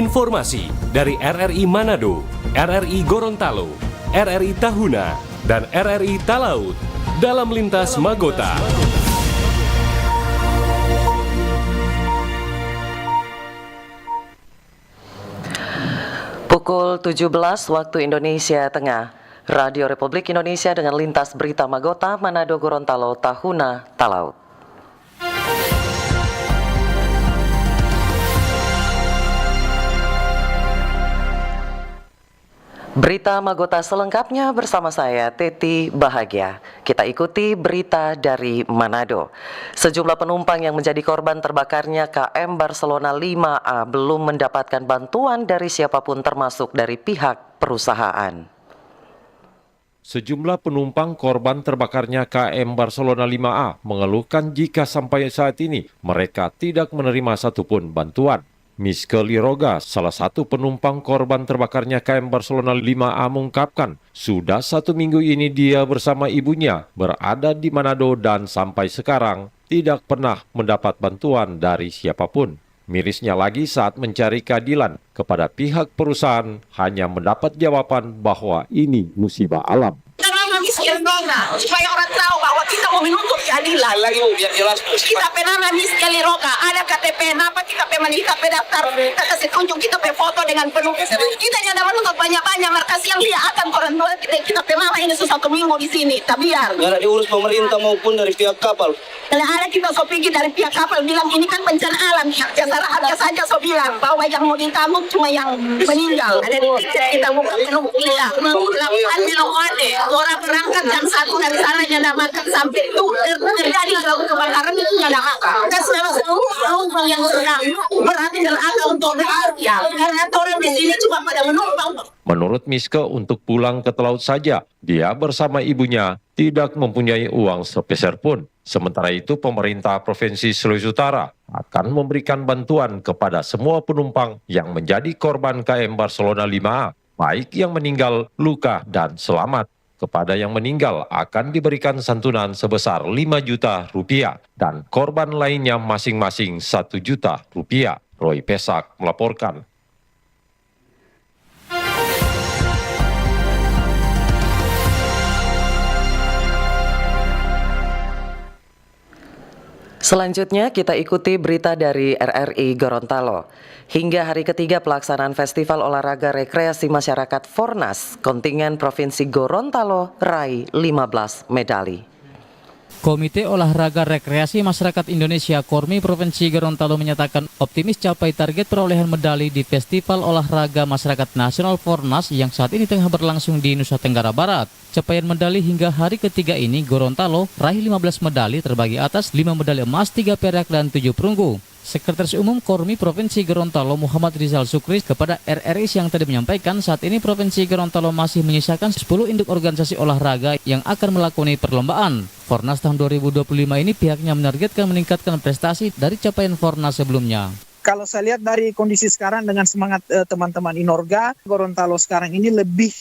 Informasi dari RRI Manado, RRI Gorontalo, RRI Tahuna, dan RRI Talaut dalam Lintas Magota. Pukul 17 waktu Indonesia Tengah, Radio Republik Indonesia dengan Lintas Berita Magota, Manado, Gorontalo, Tahuna, Talaut. Berita Magota selengkapnya bersama saya, Teti Bahagia. Kita ikuti berita dari Manado. Sejumlah penumpang yang menjadi korban terbakarnya KM Barcelona 5A belum mendapatkan bantuan dari siapapun termasuk dari pihak perusahaan. Sejumlah penumpang korban terbakarnya KM Barcelona 5A mengeluhkan jika sampai saat ini mereka tidak menerima satupun bantuan. Miske Liroga, salah satu penumpang korban terbakarnya KM Barcelona 5A mengungkapkan, sudah 1 minggu ini dia bersama ibunya berada di Manado dan sampai sekarang tidak pernah mendapat bantuan dari siapapun. Mirisnya lagi saat mencari keadilan kepada pihak perusahaan hanya mendapat jawaban bahwa ini musibah alam. Supaya orang tahu bahwa kita mau menuntut keadilan. Biar jelas. Kita penama Miske Liroga, ada KTP, kenapa kita daftar, kita kasih tunjuk kita foto dengan penuh. Kita nyada menuntut banyak-banyak, markas yang dia akan orang tua kita penama ini 1 minggu di sini, tak biar. Nggak ada diurus pemerintah maupun dari pihak kapal. Kalau ada kita so pikir dari pihak kapal bilang ini kan bencana alam, jasa saja so bilang bahwa yang mau ditanggung cuma yang meninggal. Ada kita buka penuh kita, lakukan melongone, orang berangkat jam 1 dari sana nyada makan sampai itu terjadi kalau kebakaran itu nyada makan. Kita selama penumpang yang sedang berarti terangkat untuk bekerja, karena orang di sini cuma pada menumpang. Menurut Miske, untuk pulang ke Talaut saja, dia bersama ibunya tidak mempunyai uang sepeser pun. Sementara itu, pemerintah Provinsi Sulawesi Utara akan memberikan bantuan kepada semua penumpang yang menjadi korban KM Barcelona 5A, baik yang meninggal, luka, dan selamat. Kepada yang meninggal akan diberikan santunan sebesar 5 juta rupiah dan korban lainnya masing-masing 1 juta rupiah. Roy Pesak melaporkan. Selanjutnya kita ikuti berita dari RRI Gorontalo. Hingga hari ketiga pelaksanaan Festival Olahraga Rekreasi Masyarakat Fornas, kontingen Provinsi Gorontalo raih 15 medali. Komite Olahraga Rekreasi Masyarakat Indonesia Kormi Provinsi Gorontalo menyatakan optimis capai target perolehan medali di Festival Olahraga Masyarakat Nasional Fornas yang saat ini tengah berlangsung di Nusa Tenggara Barat. Capaian medali hingga hari ketiga ini Gorontalo raih 15 medali terbagi atas 5 medali emas, 3 perak dan 7 perunggu. Sekretaris Umum Kormi Provinsi Gorontalo Muhammad Rizal Sukri kepada RRI Siang tadi menyampaikan saat ini Provinsi Gorontalo masih menyisakan 10 induk organisasi olahraga yang akan melakoni perlombaan. Fornas tahun 2025 ini pihaknya menargetkan meningkatkan prestasi dari capaian Fornas sebelumnya. Kalau saya lihat dari kondisi sekarang dengan semangat teman-teman Inorga, Gorontalo sekarang ini lebih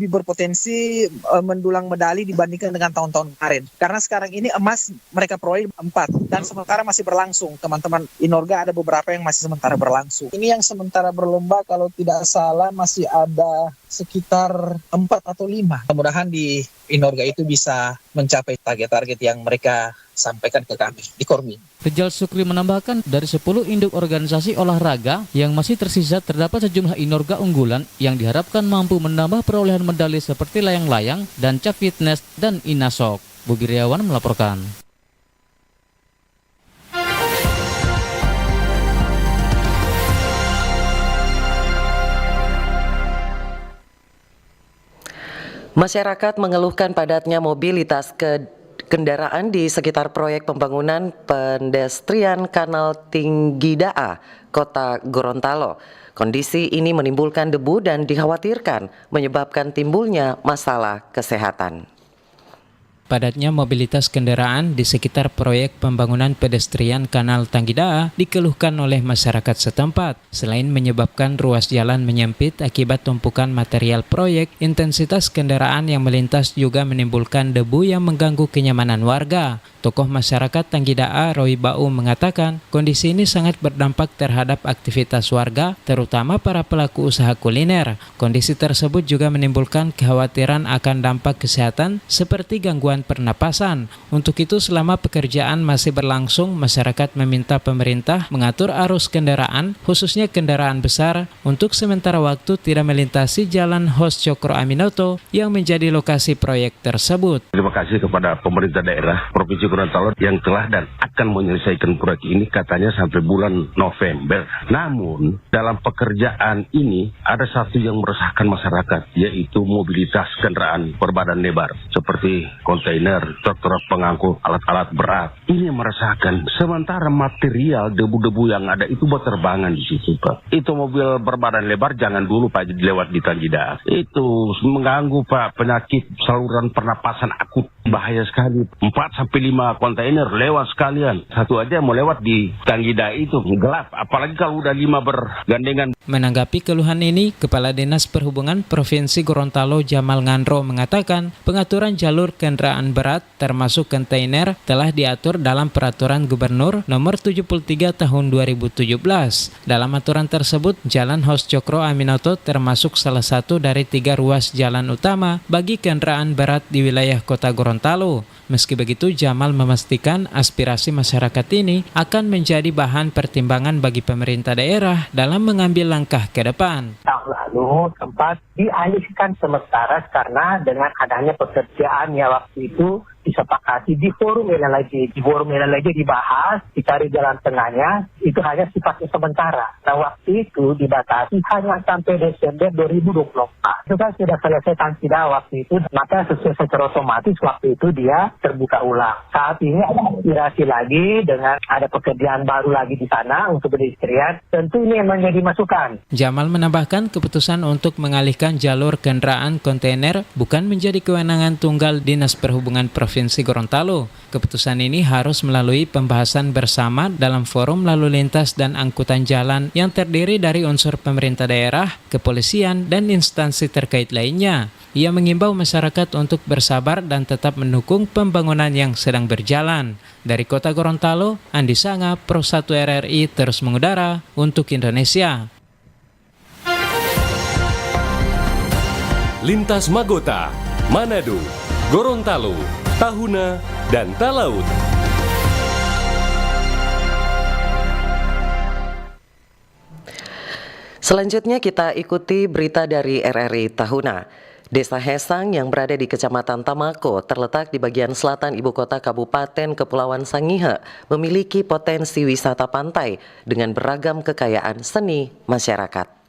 berpotensi mendulang medali dibandingkan dengan tahun-tahun kemarin. Karena sekarang ini emas mereka peroleh 4 dan sementara masih berlangsung. Teman-teman Inorga ada beberapa yang masih sementara berlangsung. Ini yang sementara berlomba kalau tidak salah masih ada sekitar 4 atau 5. Mudah-mudahan di Inorga itu bisa mencapai target-target yang mereka sampaikan ke kami di Kormi. Rizal Sukri menambahkan dari 10 induk organisasi olahraga yang masih tersisa terdapat sejumlah inorga unggulan yang diharapkan mampu menambah perolehan medali seperti layang-layang dan cap fitness dan inasok. Bugiriawan melaporkan. Masyarakat mengeluhkan padatnya mobilitas kendaraan di sekitar proyek pembangunan pendestrian Kanal Tinggidaa, Kota Gorontalo. Kondisi ini menimbulkan debu dan dikhawatirkan menyebabkan timbulnya masalah kesehatan. Padatnya mobilitas kendaraan di sekitar proyek pembangunan pedestrian Kanal Tanggidaa dikeluhkan oleh masyarakat setempat. Selain menyebabkan ruas jalan menyempit akibat tumpukan material proyek, intensitas kendaraan yang melintas juga menimbulkan debu yang mengganggu kenyamanan warga. Tokoh masyarakat Tanggidaa, Roy Bau, mengatakan kondisi ini sangat berdampak terhadap aktivitas warga, terutama para pelaku usaha kuliner. Kondisi tersebut juga menimbulkan kekhawatiran akan dampak kesehatan seperti gangguan pernapasan. Untuk itu, selama pekerjaan masih berlangsung, masyarakat meminta pemerintah mengatur arus kendaraan, khususnya kendaraan besar, untuk sementara waktu tidak melintasi Jalan Hos Cokro Aminoto yang menjadi lokasi proyek tersebut. Terima kasih kepada pemerintah daerah Provinsi Gorontalo yang telah dan akan menyelesaikan proyek ini katanya sampai bulan November. Namun dalam pekerjaan ini ada satu yang meresahkan masyarakat, yaitu mobilitas kendaraan berbadan lebar seperti kontainer, truk-truk pengangkut alat-alat berat. Ini meresahkan. Sementara material debu-debu yang ada itu berterbangan di situ, Pak. Itu mobil berbadan lebar jangan dulu Pak lewat di Tanggidaa. Itu mengganggu Pak penyakit saluran pernapasan akut. Bahaya sekali. 4-5 kontainer lewat sekalian. Satu aja mau lewat di Tanggidaa itu gelap. Apalagi kalau udah 5 bergandengan. Menanggapi keluhan ini, Kepala Dinas Perhubungan Provinsi Gorontalo Jamal Ngandro mengatakan pengaturan jalur kendaraan berat termasuk kontainer telah diatur dalam Peraturan Gubernur Nomor 73 Tahun 2017. Dalam aturan tersebut, Jalan Hos Cokro Aminoto termasuk salah satu dari 3 ruas jalan utama bagi kendaraan berat di wilayah Kota Gorontalo. Meski begitu, Jamal memastikan aspirasi masyarakat ini akan menjadi bahan pertimbangan bagi pemerintah daerah dalam mengambil langkah ke depan. Tahun lalu sempat dialihkan sementara karena dengan adanya pekerjaan yang waktu itu disepakati di forum LLG. Di forum LLG dibahas, dicari jalan tengahnya, itu hanya sifatnya sementara. Nah, waktu itu dibatasi hanya sampai Desember 2024. Itu kan sudah selesai Tanggidaa waktu itu, maka secara otomatis waktu itu dia terbuka ulang. Saat ini ada aspirasi lagi dengan ada pekerjaan baru lagi di sana untuk pedestrian. Tentu ini yang menjadi masukan. Jamal menambahkan keputusan untuk mengalihkan jalur kendaraan kontainer bukan menjadi kewenangan tunggal Dinas Perhubungan Provinsi Gorontalo. Keputusan ini harus melalui pembahasan bersama dalam forum lalu lintas dan angkutan jalan yang terdiri dari unsur pemerintah daerah, kepolisian, dan instansi terkait lainnya. Ia mengimbau masyarakat untuk bersabar dan tetap mendukung pembangunan yang sedang berjalan. Dari Kota Gorontalo, Andi Sanga, Pro 1 RRI terus mengudara untuk Indonesia. Lintas Magota, Manado, Gorontalo, Tahuna, dan Talaut. Selanjutnya kita ikuti berita dari RRI Tahuna. Desa Hesang yang berada di Kecamatan Tamako terletak di bagian selatan ibu kota Kabupaten Kepulauan Sangihe memiliki potensi wisata pantai dengan beragam kekayaan seni masyarakat.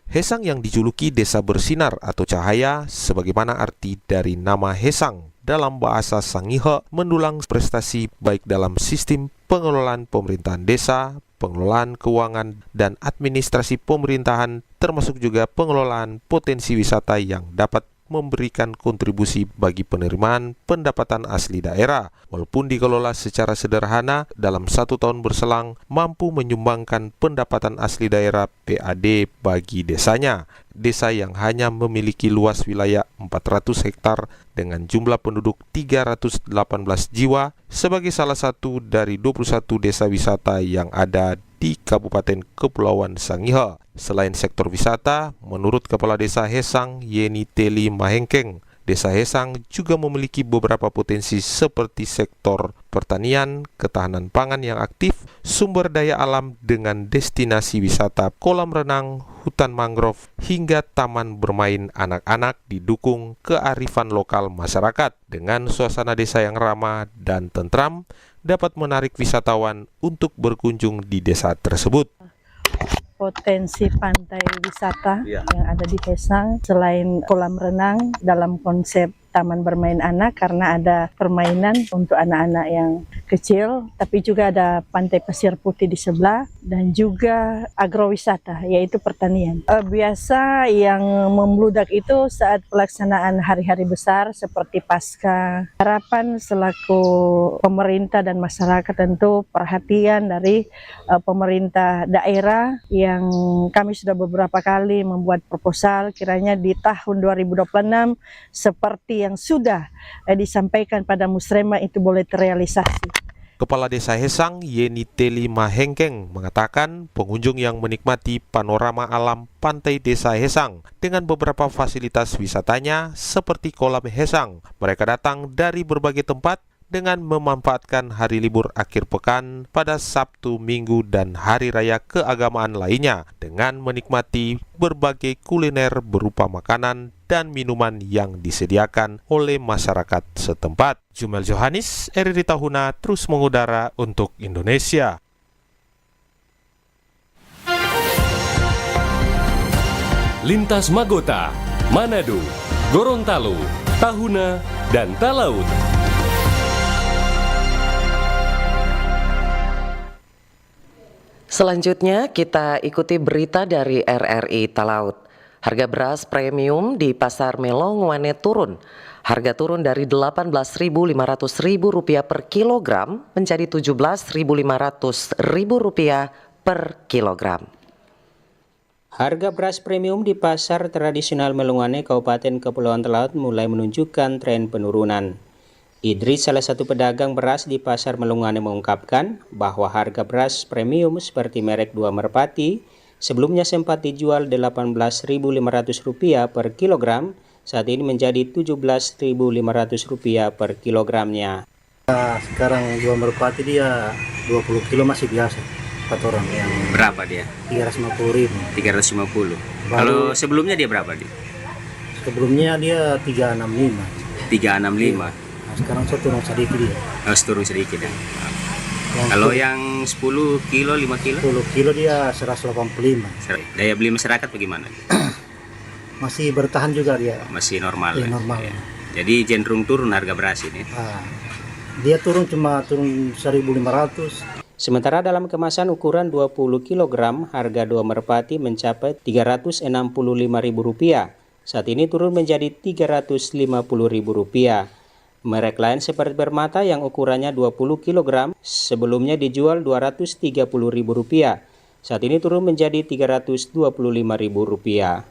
Hesang yang dijuluki Desa Bersinar atau Cahaya, sebagaimana arti dari nama Hesang dalam bahasa Sangihe, mendulang prestasi baik dalam sistem pengelolaan pemerintahan desa, pengelolaan keuangan, dan administrasi pemerintahan, termasuk juga pengelolaan potensi wisata yang dapat memberikan kontribusi bagi penerimaan pendapatan asli daerah. Walaupun dikelola secara sederhana, dalam 1 tahun berselang mampu menyumbangkan pendapatan asli daerah PAD bagi desanya. Desa yang hanya memiliki luas wilayah 400 hektar dengan jumlah penduduk 318 jiwa sebagai salah satu dari 21 desa wisata yang ada di Kabupaten Kepulauan Sangihe. Selain sektor wisata, menurut Kepala Desa Hesang, Yeni Teli Mahengkeng, Desa Hesang juga memiliki beberapa potensi seperti sektor pertanian, ketahanan pangan yang aktif, sumber daya alam dengan destinasi wisata, kolam renang, hutan mangrove, hingga taman bermain anak-anak didukung kearifan lokal masyarakat. Dengan suasana desa yang ramah dan tentram, dapat menarik wisatawan untuk berkunjung di desa tersebut. Potensi pantai wisata yang ada di Hesang selain kolam renang dalam konsep taman bermain anak karena ada permainan untuk anak-anak yang kecil, tapi juga ada pantai pasir putih di sebelah dan juga agrowisata, yaitu pertanian. Biasa yang membludak itu saat pelaksanaan hari-hari besar seperti Pasca. Harapan selaku pemerintah dan masyarakat tentu perhatian dari pemerintah daerah yang kami sudah beberapa kali membuat proposal kiranya di tahun 2026 seperti yang sudah disampaikan pada musrema itu boleh terrealisasi. Kepala Desa Hesang, Yeni Teli Mahengkeng, mengatakan pengunjung yang menikmati panorama alam pantai Desa Hesang dengan beberapa fasilitas wisatanya seperti kolam Hesang. Mereka datang dari berbagai tempat dengan memanfaatkan hari libur akhir pekan pada Sabtu, Minggu, dan hari raya keagamaan lainnya dengan menikmati berbagai kuliner berupa makanan dan minuman yang disediakan oleh masyarakat setempat. Jumel Johanis, RRI Tahuna terus mengudara untuk Indonesia. Lintas Magota, Manado, Gorontalo, Tahuna, dan Talaut. Selanjutnya kita ikuti berita dari RRI Talaut. Harga beras premium di Pasar Melongwane turun. Harga turun dari Rp18.500 per kilogram menjadi Rp17.500 per kilogram. Harga beras premium di pasar tradisional Melongwane, Kabupaten Kepulauan Talaut mulai menunjukkan tren penurunan. Idris, salah satu pedagang beras di pasar Melongwane, mengungkapkan bahwa harga beras premium seperti merek 2 Merpati sebelumnya sempat dijual Rp18.500 per kilogram, saat ini menjadi Rp17.500 per kilogramnya. Sekarang 2 Merpati dia 20 kilo masih biasa. 4 orang yang berapa dia? 350.000. 350. Kalau sebelumnya dia berapa dia? Sebelumnya dia 365. 365. Nah, sekarang saya turun sedikit dia. Turun sedikit ya. Kalau yang 10 kilo, 5 kilo? 10 kilo dia 185. Daya beli masyarakat bagaimana? Masih bertahan juga dia. Masih normal. Ya, normal. Ya. Jadi cenderung turun harga beras ini. Dia turun 1.500. Sementara dalam kemasan ukuran 20 kg, harga 2 Merpati mencapai Rp365.000. Saat ini turun menjadi Rp350.000. Merek lain seperti Permata yang ukurannya 20 kg sebelumnya dijual Rp230.000. Saat ini turun menjadi Rp325.000.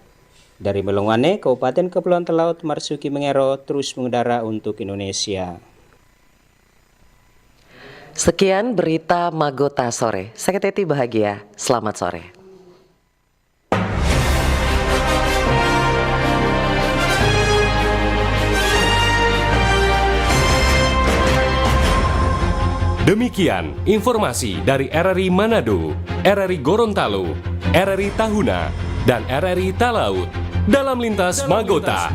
Dari Melongwane, Kabupaten Kepulauan Talaut, Marsuki Mengero terus mengudara untuk Indonesia. Sekian berita Magota sore. Saya Teti Bahagia. Selamat sore. Demikian informasi dari RRI Manado, RRI Gorontalo, RRI Tahuna, dan RRI Talaut dalam Lintas Magota.